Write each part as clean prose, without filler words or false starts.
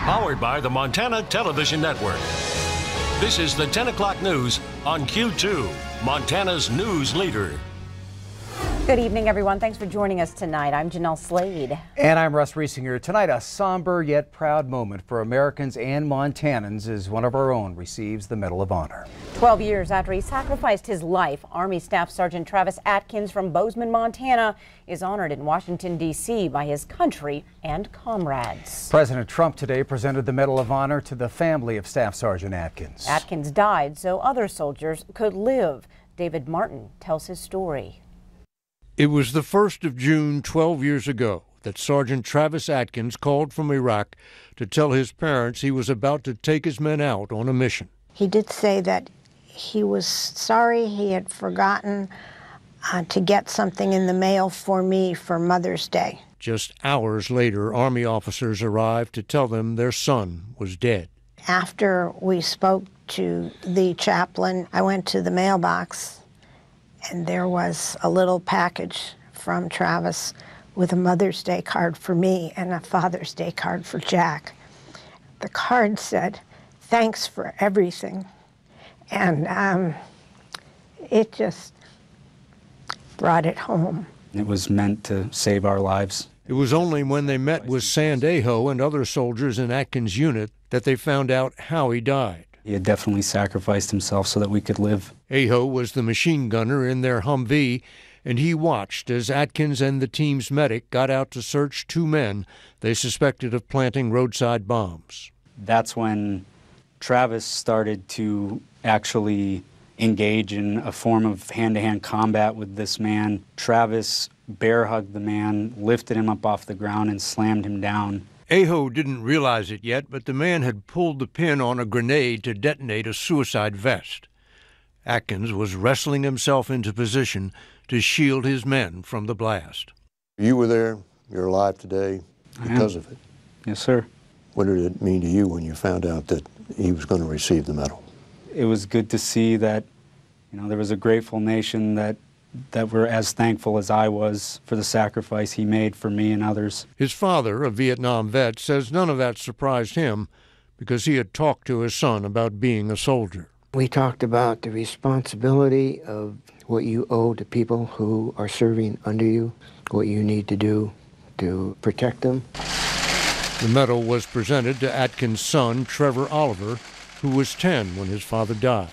Powered by the Montana Television Network. This is the 10 o'clock news on Q2, Montana's news leader. Good evening, everyone. Thanks for joining us tonight. I'm Jeanelle Slade. And I'm Russ Riesinger. Tonight, a somber yet proud moment for Americans and Montanans as one of our own receives the Medal of Honor. 12 years after he sacrificed his life, Army Staff Sergeant Travis Atkins from Bozeman, Montana, is honored in Washington, D.C. by his country and comrades. President Trump today presented the Medal of Honor to the family of Staff Sergeant Atkins. Atkins died so other soldiers could live. David Martin tells his story. It was the 1st of June 12 years ago that Sergeant Travis Atkins called from Iraq to tell his parents he was about to take his men out on a mission. He did say that he was sorry he had forgotten to get something in the mail for me for Mother's Day. Just hours later, Army officers arrived to tell them their son was dead. After we spoke to the chaplain, I went to the mailbox, and there was a little package from Travis with a Mother's Day card for me and a Father's Day card for Jack. The card said, "Thanks for everything." And it just brought it home. It was meant to save our lives. It was only when they met with Sandejo and other soldiers in Atkins' unit that they found out how he died. He had definitely sacrificed himself so that we could live. Aho was the machine gunner in their Humvee, and he watched as Atkins and the team's medic got out to search two men they suspected of planting roadside bombs. That's when Travis started to actually engage in a form of hand-to-hand combat with this man. Travis bear-hugged the man, lifted him up off the ground, and slammed him down. Aho didn't realize it yet, but the man had pulled the pin on a grenade to detonate a suicide vest. Atkins was wrestling himself into position to shield his men from the blast. You were there. You're alive today because of it. Yes, sir. What did it mean to you when you found out that he was going to receive the medal? It was good to see that, there was a grateful nation that were as thankful as I was for the sacrifice he made for me and others. His father, a Vietnam vet, says none of that surprised him because he had talked to his son about being a soldier. We talked about the responsibility of what you owe to people who are serving under you, what you need to do to protect them. The medal was presented to Atkins' son, Trevor Oliver, who was 10 when his father died.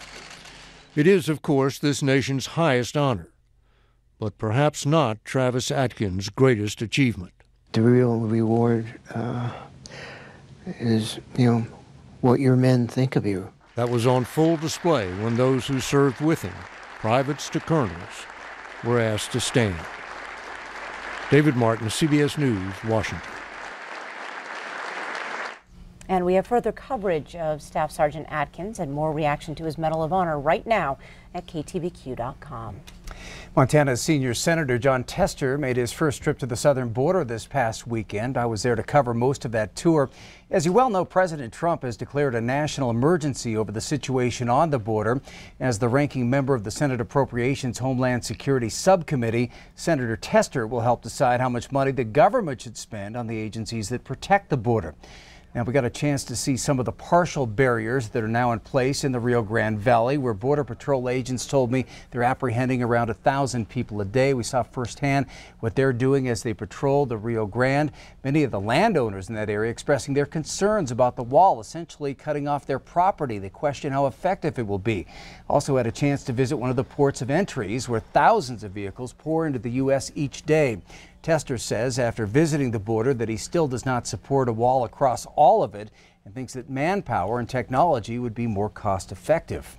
It is, of course, this nation's highest honor, but perhaps not Travis Atkins' greatest achievement. The real reward is, what your men think of you. That was on full display when those who served with him, privates to colonels, were asked to stand. David Martin, CBS News, Washington. And we have further coverage of Staff Sergeant Atkins and more reaction to his Medal of Honor right now at KTVQ.com. Montana's senior Senator Jon Tester made his first trip to the southern border this past weekend. I was there to cover most of that tour. As you well know, President Trump has declared a national emergency over the situation on the border. As the ranking member of the Senate Appropriations Homeland Security Subcommittee, Senator Tester will help decide how much money the government should spend on the agencies that protect the border. Now, we got a chance to see some of the partial barriers that are now in place in the Rio Grande Valley, where Border Patrol agents told me they're apprehending around 1,000 people a day. We saw firsthand what they're doing as they patrol the Rio Grande. Many of the landowners in that area expressing their concerns about the wall essentially cutting off their property. They question how effective it will be. Also had a chance to visit one of the ports of entries where thousands of vehicles pour into the U.S. each day. Tester says after visiting the border that he still does not support a wall across all of it and thinks that manpower and technology would be more cost effective.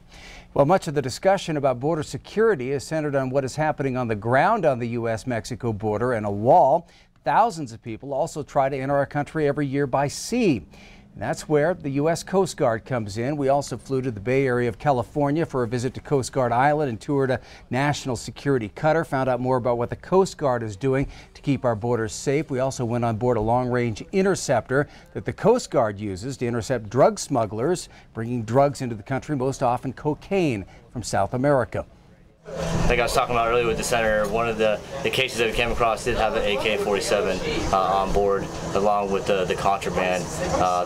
Well, much of the discussion about border security is centered on what is happening on the ground on the U.S.-Mexico border and a wall. Thousands of people also try to enter our country every year by sea. And that's where the U.S. Coast Guard comes in. We also flew to the Bay Area of California for a visit to Coast Guard Island and toured a national security cutter, found out more about what the Coast Guard is doing to keep our borders safe. We also went on board a long-range interceptor that the Coast Guard uses to intercept drug smugglers, bringing drugs into the country, most often cocaine from South America. Like I was talking about earlier with the senator, one of the cases that we came across did have an AK-47 on board, along with the contraband,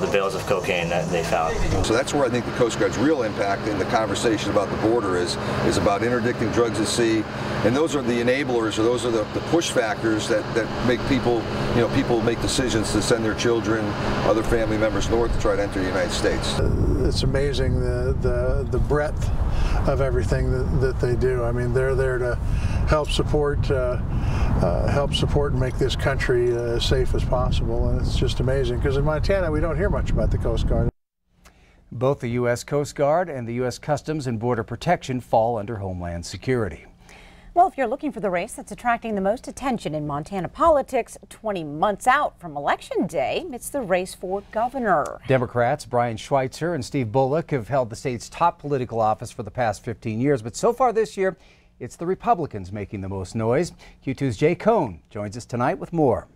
the bales of cocaine that they found. So that's where I think the Coast Guard's real impact in the conversation about the border is about interdicting drugs at sea, and those are the enablers, or those are the push factors that make people, people make decisions to send their children, other family members north to try to enter the United States. It's amazing the breadth of everything that they do. I mean, they're there to help support and make this country as safe as possible, and it's just amazing because in Montana we don't hear much about the Coast Guard. Both the U.S. Coast Guard and the U.S. Customs and Border Protection fall under Homeland Security. Well, if you're looking for the race that's attracting the most attention in Montana politics 20 months out from Election Day, it's the race for governor. Democrats Brian Schweitzer and Steve Bullock have held the state's top political office for the past 15 years, but so far this year, it's the Republicans making the most noise. Q2's Jay Cohn joins us tonight with more.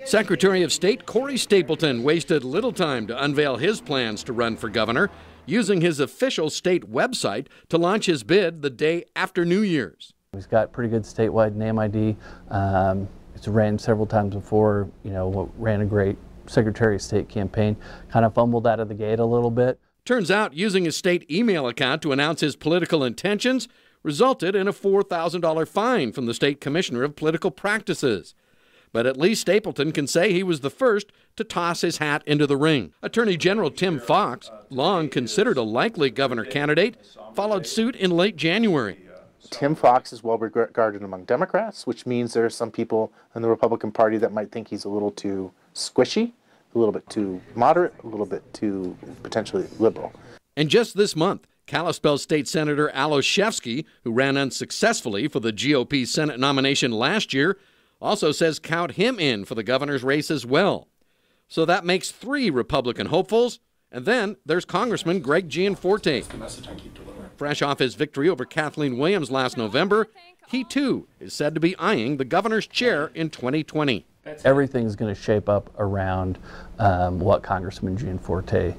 Secretary of State Corey Stapleton wasted little time to unveil his plans to run for governor, using his official state website to launch his bid the day after New Year's. He's got pretty good statewide name ID. It's ran several times before, ran a great Secretary of State campaign. Kind of fumbled out of the gate a little bit. Turns out using his state email account to announce his political intentions resulted in a $4,000 fine from the State Commissioner of Political Practices. But at least Stapleton can say he was the first to toss his hat into the ring. Attorney General Tim Fox, long considered a likely governor candidate, followed suit in late January. Tim Fox is well regarded among Democrats, which means there are some people in the Republican Party that might think he's a little too squishy, a little bit too moderate, a little bit too potentially liberal. And just this month, Kalispell State Senator Al Olszewski, who ran unsuccessfully for the GOP Senate nomination last year, also says count him in for the governor's race as well. So that makes 3 Republican hopefuls, and then there's Congressman Greg Gianforte. Fresh off his victory over Kathleen Williams last November, he too is said to be eyeing the governor's chair in 2020. Everything's going to shape up around what Congressman Gianforte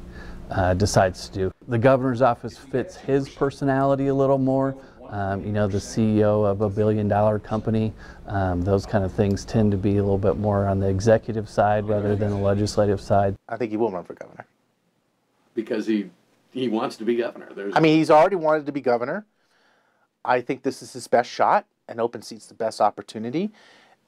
decides to do. The governor's office fits his personality a little more. The CEO of a billion-dollar company, those kind of things tend to be a little bit more on the executive side rather than the legislative side. I think he will run for governor. Because he wants to be governor. He's already wanted to be governor. I think this is his best shot, and open seat's the best opportunity.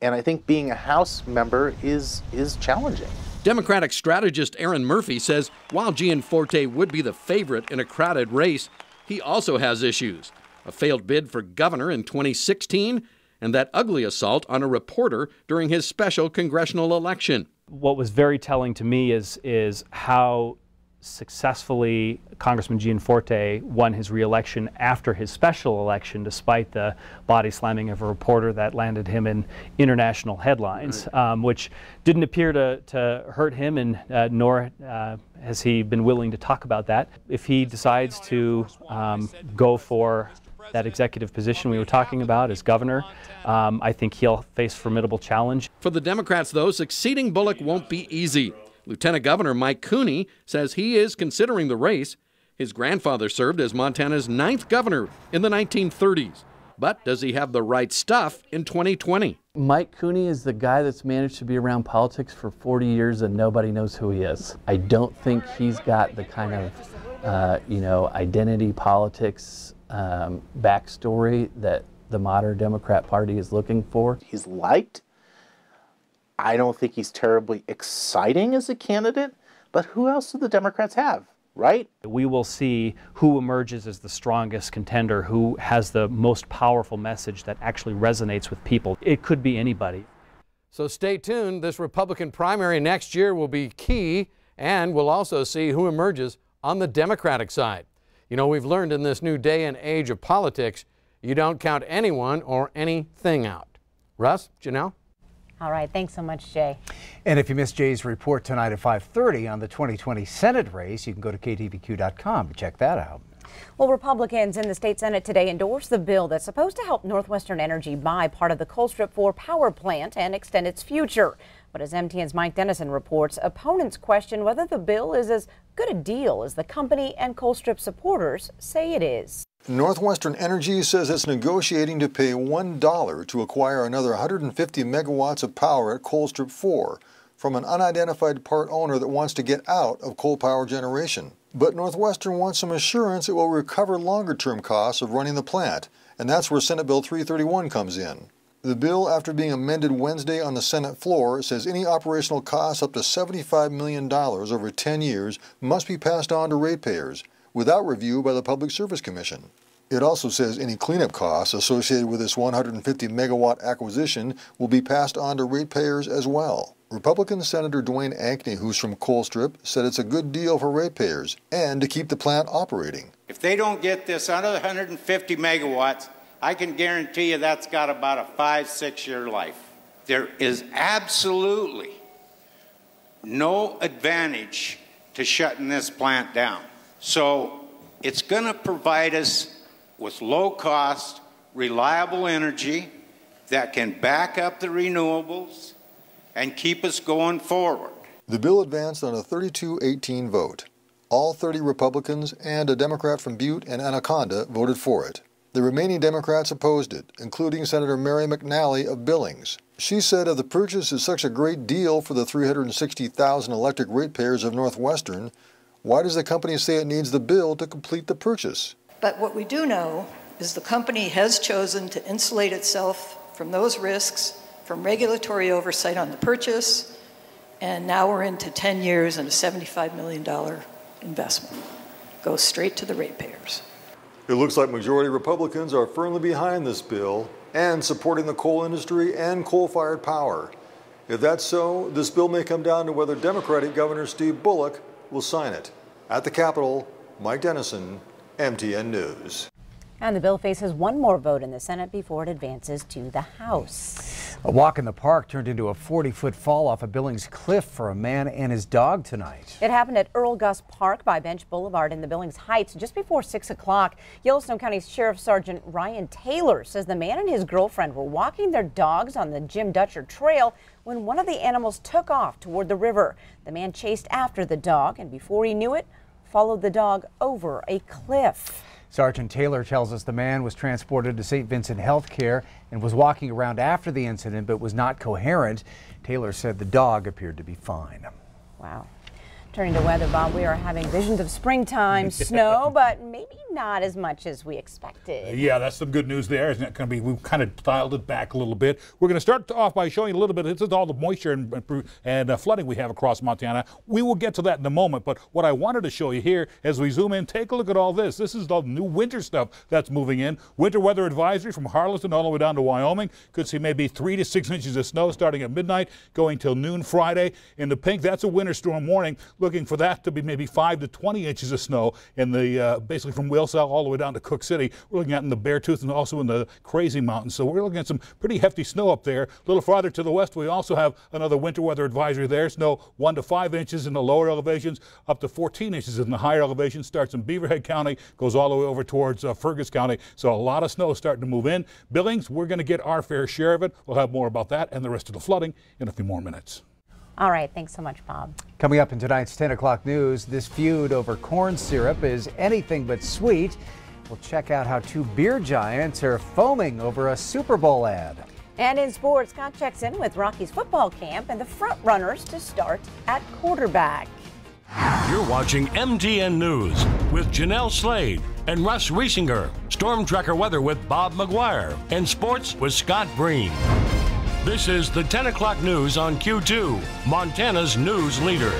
And I think being a House member is challenging. Democratic strategist Aaron Murphy says while Gianforte would be the favorite in a crowded race, he also has issues. A failed bid for governor in 2016, and that ugly assault on a reporter during his special congressional election. What was very telling to me is how successfully Congressman Gianforte won his re-election after his special election, despite the body slamming of a reporter that landed him in international headlines, which didn't appear to hurt him, and nor has he been willing to talk about that. If he decides to go for that executive position we were talking about as governor, I think he'll face formidable challenge. For the Democrats, though, succeeding Bullock won't be easy. Lieutenant Governor Mike Cooney says he is considering the race. His grandfather served as Montana's 9th governor in the 1930s. But does he have the right stuff in 2020? Mike Cooney is the guy that's managed to be around politics for 40 years and nobody knows who he is. I don't think he's got the kind of, identity politics backstory that the modern Democrat Party is looking for. He's liked. I don't think he's terribly exciting as a candidate, but who else do the Democrats have, right? We will see who emerges as the strongest contender, who has the most powerful message that actually resonates with people. It could be anybody. So stay tuned. This Republican primary next year will be key, and we'll also see who emerges on the Democratic side. We've learned in this new day and age of politics, you don't count anyone or anything out. Russ, Jeanelle? All right, thanks so much, Jay. And if you missed Jay's report tonight at 5:30 on the 2020 Senate race, you can go to ktvq.com to check that out. Well, Republicans in the state Senate today endorsed the bill that's supposed to help Northwestern Energy buy part of the Colstrip 4 power plant and extend its future. But as MTN's Mike Dennison reports, opponents question whether the bill is as good a deal as the company and Colstrip supporters say it is. Northwestern Energy says it's negotiating to pay $1 to acquire another 150 megawatts of power at Colstrip 4 from an unidentified part owner that wants to get out of coal power generation. But Northwestern wants some assurance it will recover longer-term costs of running the plant, and that's where Senate Bill 331 comes in. The bill, after being amended Wednesday on the Senate floor, says any operational costs up to $75 million over 10 years must be passed on to ratepayers, without review by the Public Service Commission. It also says any cleanup costs associated with this 150 megawatt acquisition will be passed on to ratepayers as well. Republican Senator Dwayne Ankney, who's from Colstrip, said it's a good deal for ratepayers and to keep the plant operating. If they don't get this under 150 megawatts, I can guarantee you that's got about a 5-6 year life. There is absolutely no advantage to shutting this plant down. So it's going to provide us with low-cost, reliable energy that can back up the renewables and keep us going forward. The bill advanced on a 32-18 vote. All 30 Republicans and a Democrat from Butte and Anaconda voted for it. The remaining Democrats opposed it, including Senator Mary McNally of Billings. She said if the purchase is such a great deal for the 360,000 electric ratepayers of Northwestern, why does the company say it needs the bill to complete the purchase? But what we do know is the company has chosen to insulate itself from those risks, from regulatory oversight on the purchase, and now we're into 10 years and a $75 million investment. Goes straight to the ratepayers. It looks like majority Republicans are firmly behind this bill and supporting the coal industry and coal-fired power. If that's so, this bill may come down to whether Democratic Governor Steve Bullock will sign it. At the Capitol, Mike Dennison, MTN News. And the bill faces one more vote in the Senate before it advances to the House. A walk in the park turned into a 40-foot fall off a Billings cliff for a man and his dog tonight. It happened at Earl Gus Park by Bench Boulevard in the Billings Heights just before 6 o'clock. Yellowstone County Sheriff Sergeant Ryan Taylor says the man and his girlfriend were walking their dogs on the Jim Dutcher Trail when one of the animals took off toward the river. The man chased after the dog and before he knew it, followed the dog over a cliff. Sergeant Taylor tells us the man was transported to St. Vincent Healthcare and was walking around after the incident but was not coherent. Taylor said the dog appeared to be fine. Wow. Turning to weather, Bob, we are having visions of springtime, snow, but maybe not as much as we expected. Yeah, that's some good news there. Isn't it going to be? We've kind of dialed it back a little bit. We're going to start off by showing a little bit. This is all the moisture and flooding we have across Montana. We will get to that in a moment, but what I wanted to show you here as we zoom in, take a look at all this. This is the new winter stuff that's moving in. Winter weather advisory from Harleston all the way down to Wyoming. Could see maybe 3 to 6 inches of snow starting at midnight, going till noon Friday. In the pink, that's a winter storm warning. Looking for that to be maybe 5 to 20 inches of snow in the basically from Whalesall all the way down to Cook City. We're looking at in the Beartooth and also in the Crazy Mountains. So we're looking at some pretty hefty snow up there. A little farther to the west, we also have another winter weather advisory there. Snow 1 to 5 inches in the lower elevations, up to 14 inches in the higher elevations. Starts in Beaverhead County, goes all the way over towards Fergus County. So a lot of snow starting to move in. Billings, we're going to get our fair share of it. We'll have more about that and the rest of the flooding in a few more minutes. All right, thanks so much, Bob. Coming up in tonight's 10 o'clock news, this feud over corn syrup is anything but sweet. We'll check out how two beer giants are foaming over a Super Bowl ad. And in sports, Scott checks in with Rockies football camp and the front runners to start at quarterback. You're watching MTN News with Jeanelle Slade and Russ Riesinger. Storm Tracker weather with Bob McGuire. And sports with Scott Breen. This is the 10 o'clock news on Q2, Montana's news leader.